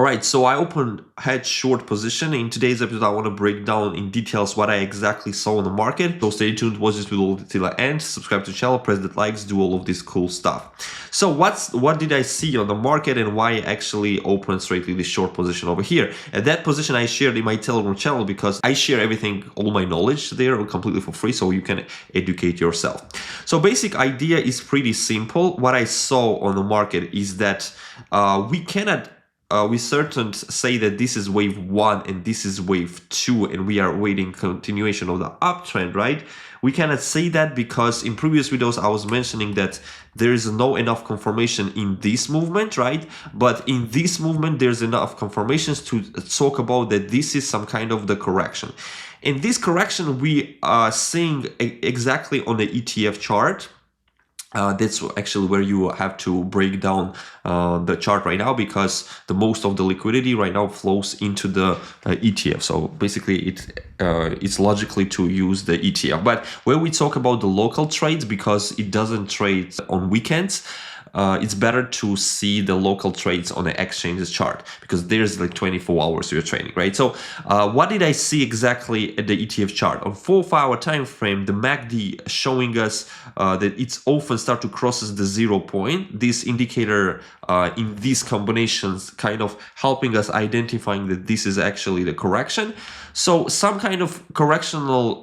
All right, so I opened hedge short position. In today's episode, I want to break down in details what I exactly saw in the market. So stay tuned, watch this video till the end, subscribe to the channel, press the likes, do all of this cool stuff. So what did I see on the market and why I actually opened straightly this short position over here? And that position I shared in my Telegram channel because I share everything, all my knowledge there completely for free so you can educate yourself. So basic idea is pretty simple. What I saw on the market is that we certain say that this is wave 1 and this is wave 2 and we are waiting continuation of the uptrend, right? We cannot say that because in previous videos I was mentioning that there is no enough confirmation in this movement, right? But in this movement there's enough confirmations to talk about that this is some kind of the correction. In this correction we are seeing exactly on the ETF chart. That's actually where you have to break down the chart right now because the most of the liquidity right now flows into the ETF. So basically it's logically to use the ETF. But when we talk about the local trades, because it doesn't trade on weekends, it's better to see the local trades on the exchanges chart because there's like 24 hours you're trading, right? So what did I see exactly at the ETF chart? On 4-hour time frame, the MACD showing us that it's often start to crosses the 0 point. This indicator in these combinations kind of helping us identifying that this is actually the correction. So some kind of correctional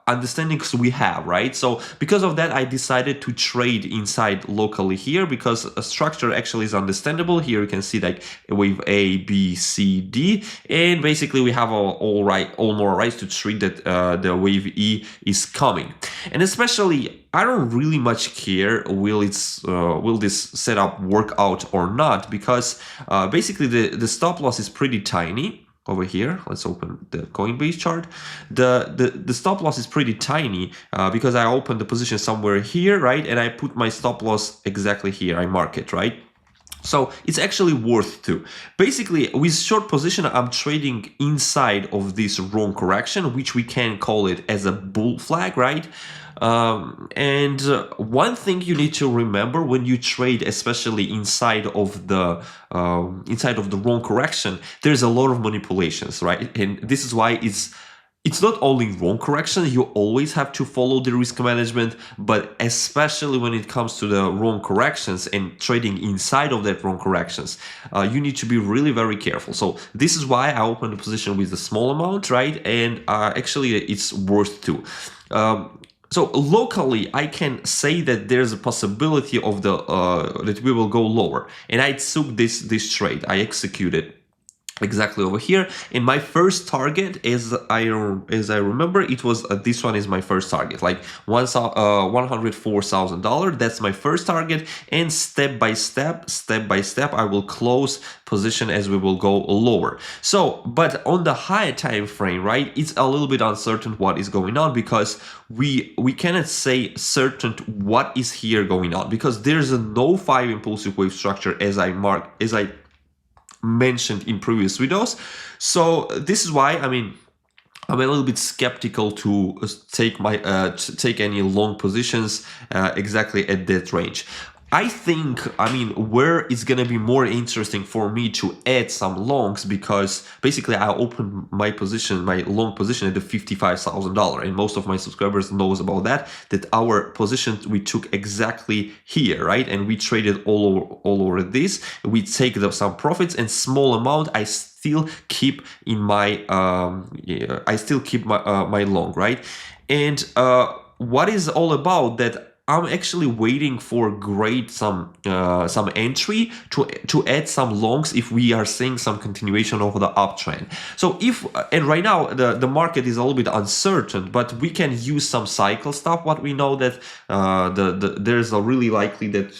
understandings we have, right? So because of that, I decided to trade inside locally here because a structure actually is understandable. Here you can see like wave A, B, C, D, and basically we have all more rights to treat that the wave E is coming. And especially, I don't really much care will this setup work out or not because basically the stop loss is pretty tiny. Over here, let's open the Coinbase chart. The stop loss is pretty tiny because I opened the position somewhere here, right? And I put my stop loss exactly here. I mark it, right? So it's actually worth to. Basically, with short position, I'm trading inside of this wrong correction, which we can call it as a bull flag, right? And one thing you need to remember when you trade, especially inside of the wrong correction, there's a lot of manipulations, right? And this is why it's not only wrong correction, you always have to follow the risk management, but especially when it comes to the wrong corrections and trading inside of that wrong corrections, you need to be really very careful. So this is why I opened the position with a small amount, right? And actually it's worth to. So locally, I can say that there's a possibility of that we will go lower, and I took this trade. I executed exactly over here, and my first target, as I remember, it was this one is my first target, like $104,000. That's my first target, and step by step, I will close position as we will go lower. So, but on the higher time frame, right, it's a little bit uncertain what is going on because we cannot say certain what is here going on because there's a no 5 impulsive wave structure as I mentioned in previous videos. So this is why I'm a little bit skeptical to take any long positions exactly at that range. I think, where it's going to be more interesting for me to add some longs because basically I opened my long position at the $55,000, and most of my subscribers knows about that our position we took exactly here, right? And we traded all over this. We take some profits and small amount I still keep in my my long, right? And what is all about that I'm actually waiting for some entry to add some longs if we are seeing some continuation of the uptrend. So and right now the market is a little bit uncertain, but we can use some cycle stuff. What we know that there's a really likely that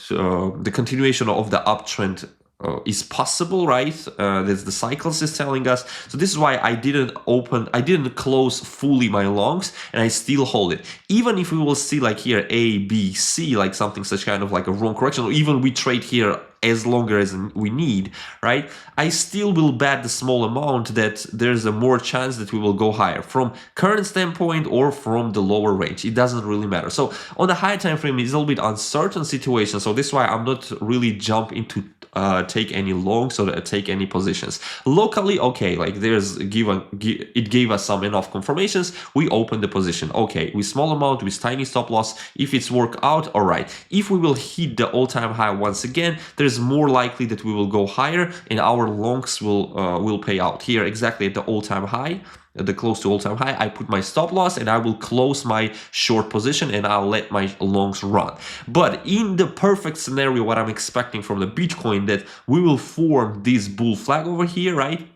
the continuation of the uptrend is possible, right? That's the cycles is telling us. So this is why I didn't close fully my longs, and I still hold it. Even if we will see like here A, B, C, like something such kind of like a wrong correction, or even we trade here as longer as we need, right? I still will bet the small amount that there's a more chance that we will go higher from current standpoint or from the lower range. It doesn't really matter. So on the higher time frame, it's a little bit uncertain situation. So this is why I'm not really jump into take any longs or take any positions. Locally, okay, like it gave us some enough confirmations. We open the position. Okay, with small amount, with tiny stop loss. If it's work out, all right. If we will hit the all-time high once again, there's more likely that we will go higher and our longs will pay out. Here exactly at the all-time high, the close to all-time high, I put my stop loss and I will close my short position and I'll let my longs run. But in the perfect scenario, what I'm expecting from the Bitcoin, that we will form this bull flag over here, right?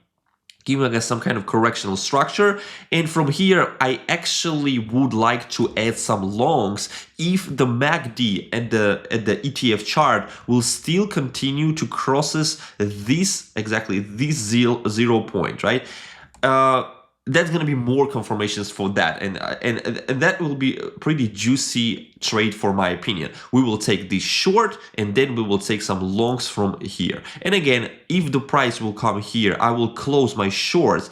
Giving us some kind of correctional structure, and from here I actually would like to add some longs if the MACD and the ETF chart will still continue to crosses this zero point, right? That's going to be more confirmations for that, and that will be a pretty juicy trade for my opinion. We will take this short and then we will take some longs from here. And again, if the price will come here, I will close my shorts.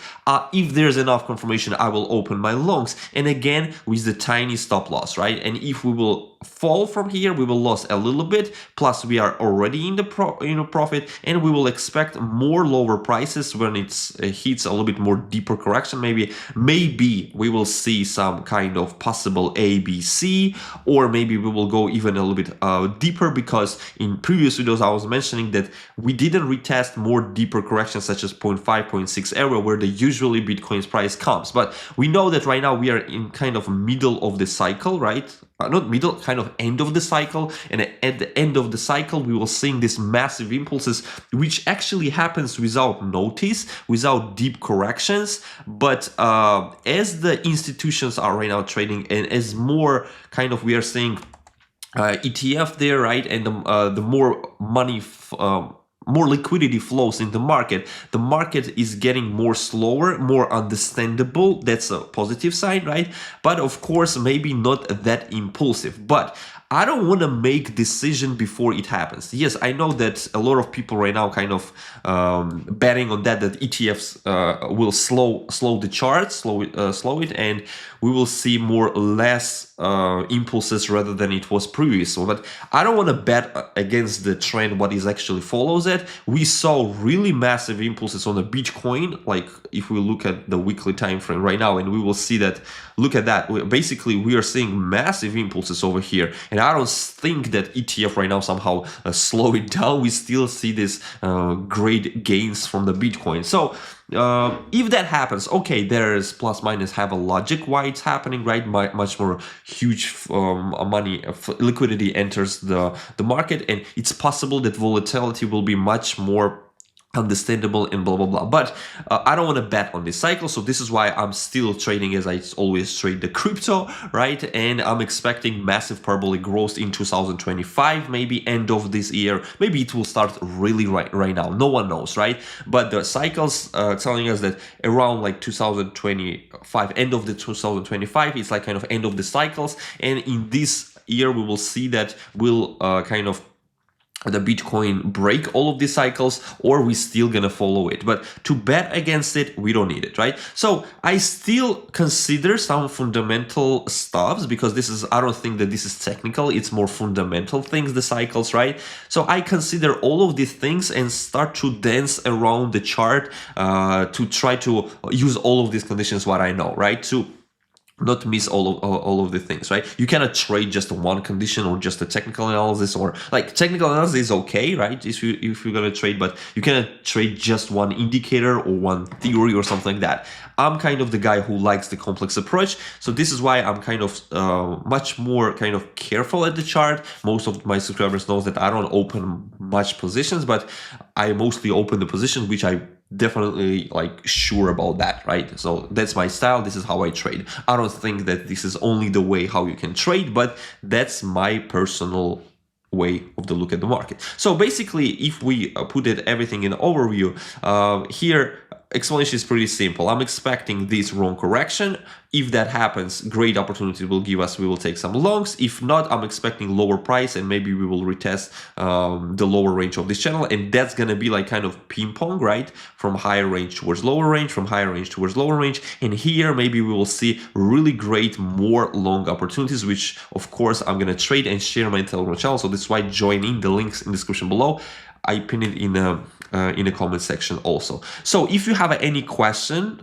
If there's enough confirmation, I will open my longs, and again with the tiny stop loss, right? And if we will fall from here, we will lose a little bit, plus we are already in the profit, and we will expect more lower prices when it hits a little bit more deeper correction. Maybe we will see some kind of possible ABC, or maybe we will go even a little bit deeper, because in previous videos I was mentioning that we didn't retest more deeper corrections such as 0.5, 0.6 area where the usually Bitcoin's price comes. But we know that right now we are in kind of middle of the cycle, right? Not middle, kind of end of the cycle, and at the end of the cycle we will seeing these massive impulses, which actually happens without notice, without deep corrections. But as the institutions are right now trading, and as more kind of we are seeing ETF there, right, and the more money more liquidity flows in the market is getting more slower, more understandable. That's a positive sign, right? But of course, maybe not that impulsive. But I don't want to make decision before it happens. Yes, I know that a lot of people right now kind of betting on that ETFs will slow the charts, slow it, and we will see less impulses rather than it was previous. But I don't want to bet against the trend what is actually follows it. We saw really massive impulses on the Bitcoin, like if we look at the weekly time frame right now, and we will see that, look at that, we are seeing massive impulses over here, and I don't think that ETF right now somehow slow it down. We still see this great gains from the Bitcoin. So if that happens, okay, there's plus minus have a logic why it's happening, right? Much more huge money liquidity enters the market, and it's possible that volatility will be much more understandable and blah blah blah. But I don't want to bet on this cycle, so this is why I'm still trading as I always trade the crypto, right? And I'm expecting massive parabolic growth in 2025, maybe end of this year. Maybe it will start really right now, no one knows, right? But the cycles telling us that around like 2025, end of the 2025, it's like kind of end of the cycles, and in this year we will see that we'll kind of the Bitcoin break all of these cycles, or we still gonna follow it. But to bet against it, we don't need it, right? So I still consider some fundamental stuffs, because I don't think that this is technical, it's more fundamental things, the cycles, right? So I consider all of these things and start to dance around the chart to try to use all of these conditions what I know, right? To not miss all of the things, right? You cannot trade just one condition or just a technical analysis, or like technical analysis is okay, right? If you're gonna trade, but you cannot trade just one indicator or one theory or something like that. I'm kind of the guy who likes the complex approach, so this is why I'm kind of much more kind of careful at the chart. Most of my subscribers knows that I don't open much positions, but I mostly open the positions which I definitely like sure about that, right? So that's my style, this is how I trade. I don't think that this is only the way how you can trade, but that's my personal way of the look at the market. So basically, if we put everything in overview, here explanation is pretty simple. I'm expecting this wrong correction. If that happens, great opportunity will give us, we will take some longs. If not, I'm expecting lower price, and maybe we will retest the lower range of this channel, and that's gonna be like kind of ping pong, right? From higher range towards lower range, from higher range towards lower range, and here maybe we will see really great more long opportunities, which of course I'm gonna trade and share my Telegram channel. So this is why join in, the links in the description below. I pin it in the comment section also. So if you have any question,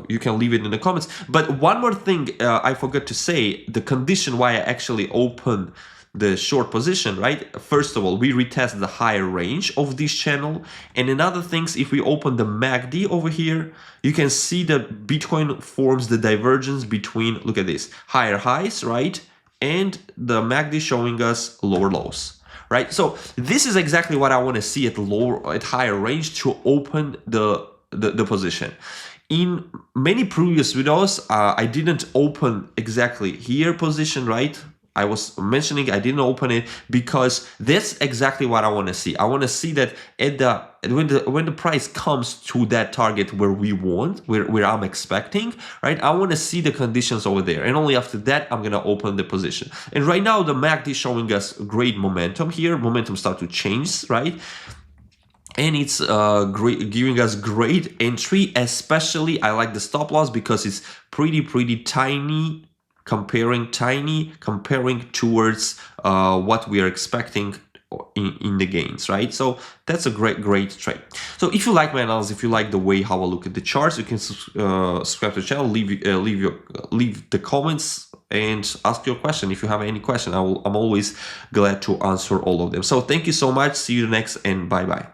you can leave it in the comments. But one more thing I forgot to say, the condition why I actually open the short position, right? First of all, we retest the higher range of this channel. And another things, if we open the MACD over here, you can see that Bitcoin forms the divergence between, look at this, higher highs, right? And the MACD showing us lower lows. Right, so this is exactly what I want to see at higher range to open the position. In many previous videos, I didn't open exactly here position, right? I was mentioning I didn't open it because that's exactly what I want to see. I want to see that at when the price comes to that target where we want, where I'm expecting, right? I want to see the conditions over there, and only after that I'm gonna open the position. And right now the MACD is showing us great momentum here. Momentum start to change, right? And it's giving us great entry. Especially I like the stop loss because it's pretty tiny. Comparing towards what we are expecting in the gains, right? So that's a great trade. So if you like my analysis, if you like the way how I look at the charts, you can subscribe to the channel, leave the comments and ask your question. If you have any question, I'm always glad to answer all of them. So thank you so much. See you next, and bye bye.